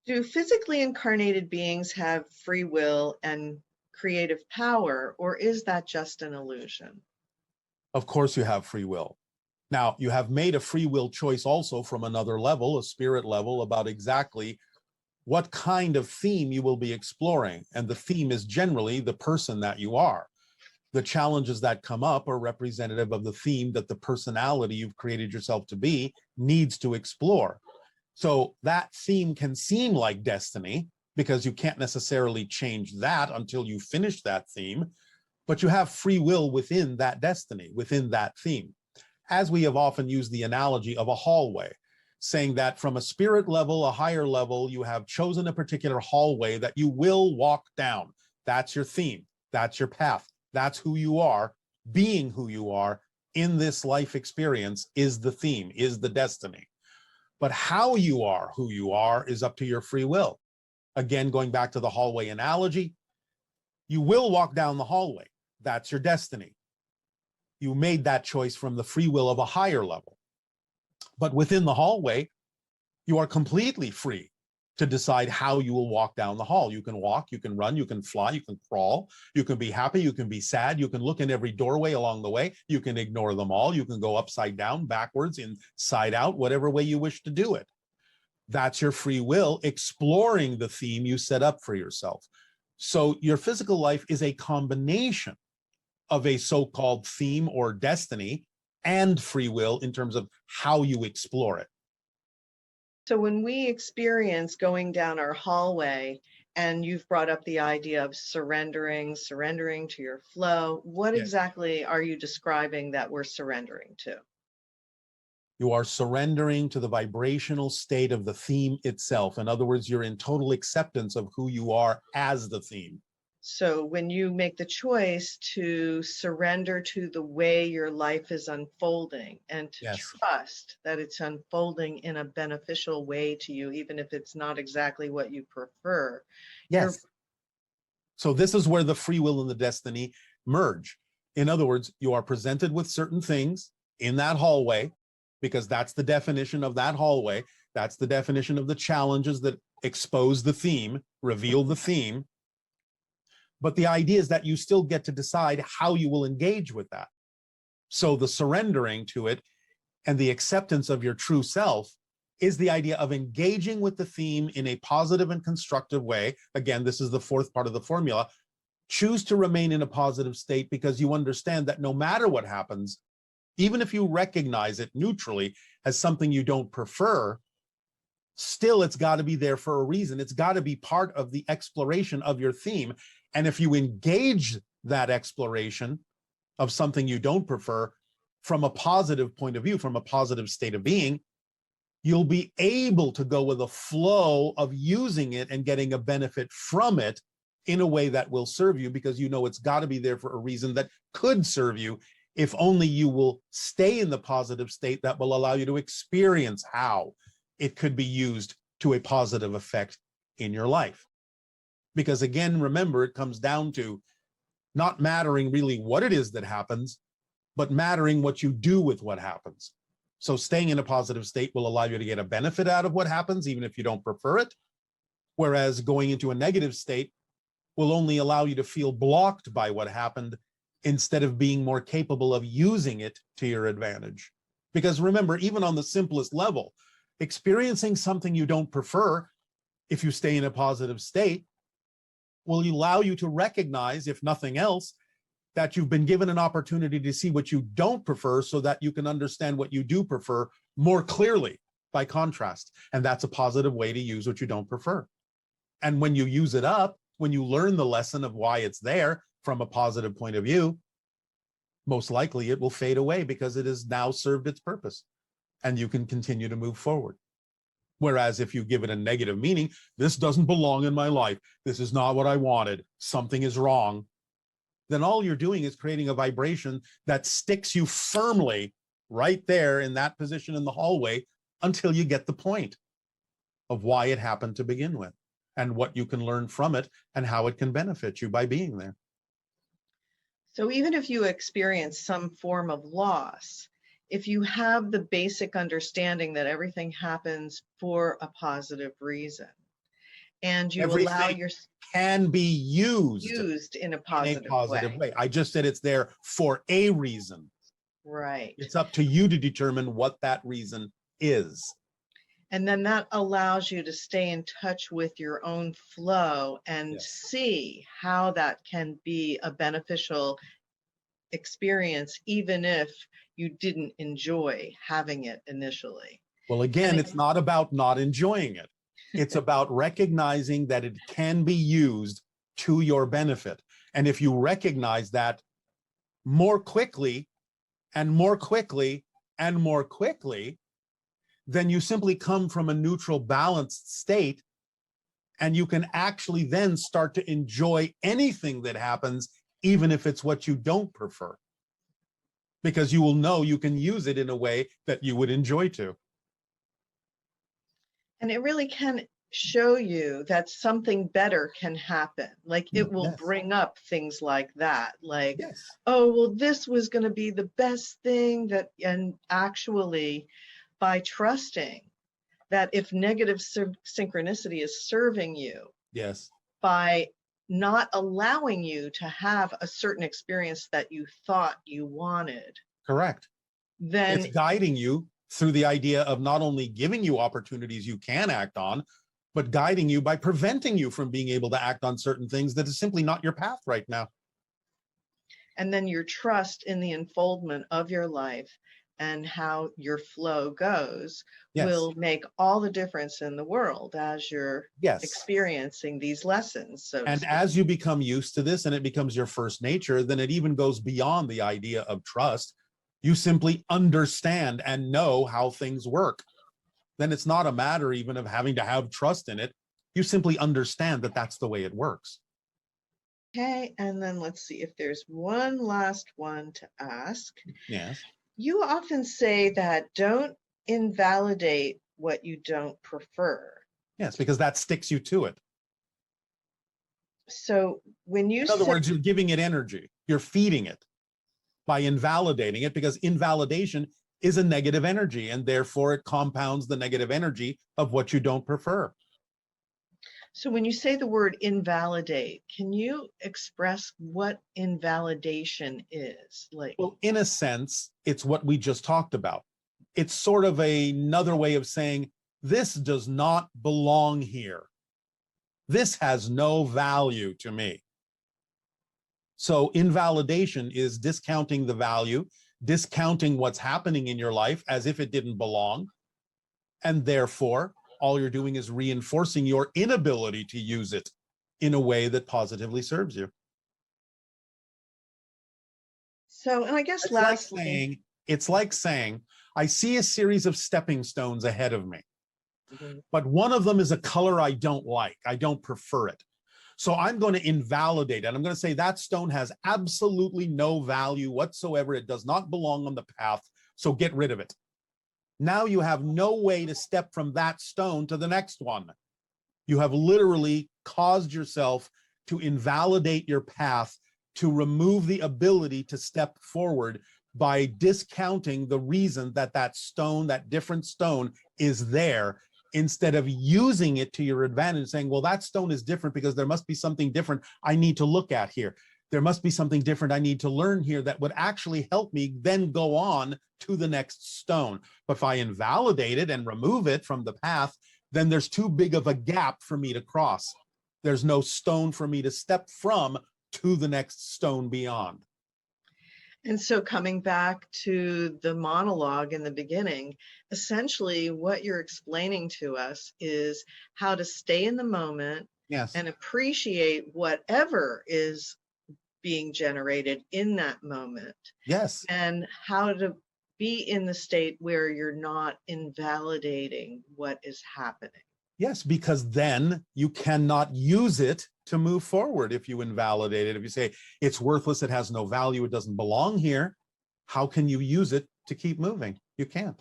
Do physically incarnated beings have free will and creative power, or is that just an illusion? Of course, you have free will. Now, you have made a free will choice also from another level, a spirit level, about exactly what kind of theme you will be exploring. And the theme is generally the person that you are. The challenges that come up are representative of the theme that the personality you've created yourself to be needs to explore. So that theme can seem like destiny because you can't necessarily change that until you finish that theme, but you have free will within that destiny, within that theme. As we have often used the analogy of a hallway, saying that from a spirit level, a higher level, you have chosen a particular hallway that you will walk down. That's your theme. That's your path. That's who you are. Being who you are in this life experience is the theme, is the destiny. But how you are who you are is up to your free will. Again, going back to the hallway analogy, you will walk down the hallway. That's your destiny. You made that choice from the free will of a higher level. But within the hallway, you are completely free to decide how you will walk down the hall. You can walk, you can run, you can fly, you can crawl, you can be happy, you can be sad, you can look in every doorway along the way, you can ignore them all, you can go upside down, backwards, inside out, whatever way you wish to do it. That's your free will exploring the theme you set up for yourself. So your physical life is a combination of a so-called theme or destiny and free will in terms of how you explore it. So when we experience going down our hallway, and you've brought up the idea of surrendering to your flow, what Yes. exactly are you describing that we're surrendering to? You are surrendering to the vibrational state of the theme itself. In other words, you're in total acceptance of who you are as the theme. So when you make the choice to surrender to the way your life is unfolding and to Yes. trust that it's unfolding in a beneficial way to you, even if it's not exactly what you prefer, you're Yes. So this is where the free will and the destiny merge. In other words, you are presented with certain things in that hallway, because that's the definition of that hallway. That's the definition of the challenges that expose the theme, reveal the theme. But the idea is that you still get to decide how you will engage with that. So the surrendering to it and the acceptance of your true self is the idea of engaging with the theme in a positive and constructive way. Again, this is the fourth part of the formula. Choose to remain in a positive state because you understand that no matter what happens, even if you recognize it neutrally as something you don't prefer, still it's got to be there for a reason. It's got to be part of the exploration of your theme. And if you engage that exploration of something you don't prefer from a positive point of view, from a positive state of being, you'll be able to go with a flow of using it and getting a benefit from it in a way that will serve you, because you know it's got to be there for a reason that could serve you if only you will stay in the positive state that will allow you to experience how it could be used to a positive effect in your life. Because again, remember, it comes down to not mattering really what it is that happens, but mattering what you do with what happens. So staying in a positive state will allow you to get a benefit out of what happens, even if you don't prefer it. Whereas going into a negative state will only allow you to feel blocked by what happened instead of being more capable of using it to your advantage. Because remember, even on the simplest level, experiencing something you don't prefer, if you stay in a positive state, will allow you to recognize, if nothing else, that you've been given an opportunity to see what you don't prefer so that you can understand what you do prefer more clearly by contrast. And that's a positive way to use what you don't prefer. And when you use it up, when you learn the lesson of why it's there from a positive point of view, most likely it will fade away because it has now served its purpose and you can continue to move forward. Whereas if you give it a negative meaning, this doesn't belong in my life, this is not what I wanted, something is wrong, then all you're doing is creating a vibration that sticks you firmly right there in that position in the hallway until you get the point of why it happened to begin with and what you can learn from it and how it can benefit you by being there. So even if you experience some form of loss, if you have the basic understanding that everything happens for a positive reason, and you allow Everything your can be used in a in a positive positive way. way. I just said it's there for a reason. Right. It's up to you to determine what that reason is. And then that allows you to stay in touch with your own flow and Yes. see how that can be a beneficial experience, even if you didn't enjoy having it initially. Well, again, And it's not about not enjoying it. It's about recognizing that it can be used to your benefit. And if you recognize that more quickly and more quickly and more quickly, then you simply come from a neutral, balanced state, and you can actually then start to enjoy anything that happens, even if it's what you don't prefer, because you will know you can use it in a way that you would enjoy to. And it really can show you that something better can happen. Like it will Yes. bring up things like that. Like, Yes. oh, well, this was going to be the best thing that, and actually, by trusting that if negative synchronicity is serving you, Yes. by not allowing you to have a certain experience that you thought you wanted, Correct. then It's guiding you through the idea of not only giving you opportunities you can act on, but guiding you by preventing you from being able to act on certain things that is simply not your path right now. and then your trust in the unfoldment of your life and how your flow goes Yes. will make all the difference in the world as you're Yes. experiencing these lessons. So to And speak. as you become used to this and it becomes your first nature, then it even goes beyond the idea of trust. You simply understand and know how things work. Then it's not a matter even of having to have trust in it. You simply understand that that's the way it works. Okay, and then let's see if there's one last one to ask. Yes. You often say that don't invalidate what you don't prefer. Yes, because that sticks you to it. So when you In other say, words, you're giving it energy. You're feeding it by invalidating it, because invalidation is a negative energy, and therefore it compounds the negative energy of what you don't prefer. so when you say the word invalidate, can you express what invalidation is? Like, Well, in a sense, it's what we just talked about. It's sort of another way of saying, this does not belong here. This has no value to me. So invalidation is discounting the value, discounting what's happening in your life as if it didn't belong. And therefore, all you're doing is reinforcing your inability to use it in a way that positively serves you. so, and I guess It's like lastly, saying, I see a series of stepping stones ahead of me, Mhm. but one of them is a color I don't like. I don't prefer it. So I'm going to invalidate it. I'm going to say that stone has absolutely no value whatsoever. It does not belong on the path. So get rid of it. Now you have no way to step from that stone to the next one. You have literally caused yourself to invalidate your path, to remove the ability to step forward by discounting the reason that that stone, that different stone, is there, instead of using it to your advantage, saying, well, that stone is different because there must be something different I need to look at here. There must be something different I need to learn here that would actually help me then go on to the next stone. But if I invalidate it and remove it from the path, then there's too big of a gap for me to cross. There's no stone for me to step from to the next stone beyond. And so coming back to the monologue in the beginning, essentially what you're explaining to us is how to stay in the moment Yes. and appreciate whatever is being generated in that moment, Yes. and how to be in the state where you're not invalidating what is happening. Yes, because then you cannot use it to move forward if you invalidate it. If you say it's worthless, it has no value, it doesn't belong here, how can you use it to keep moving? You can't.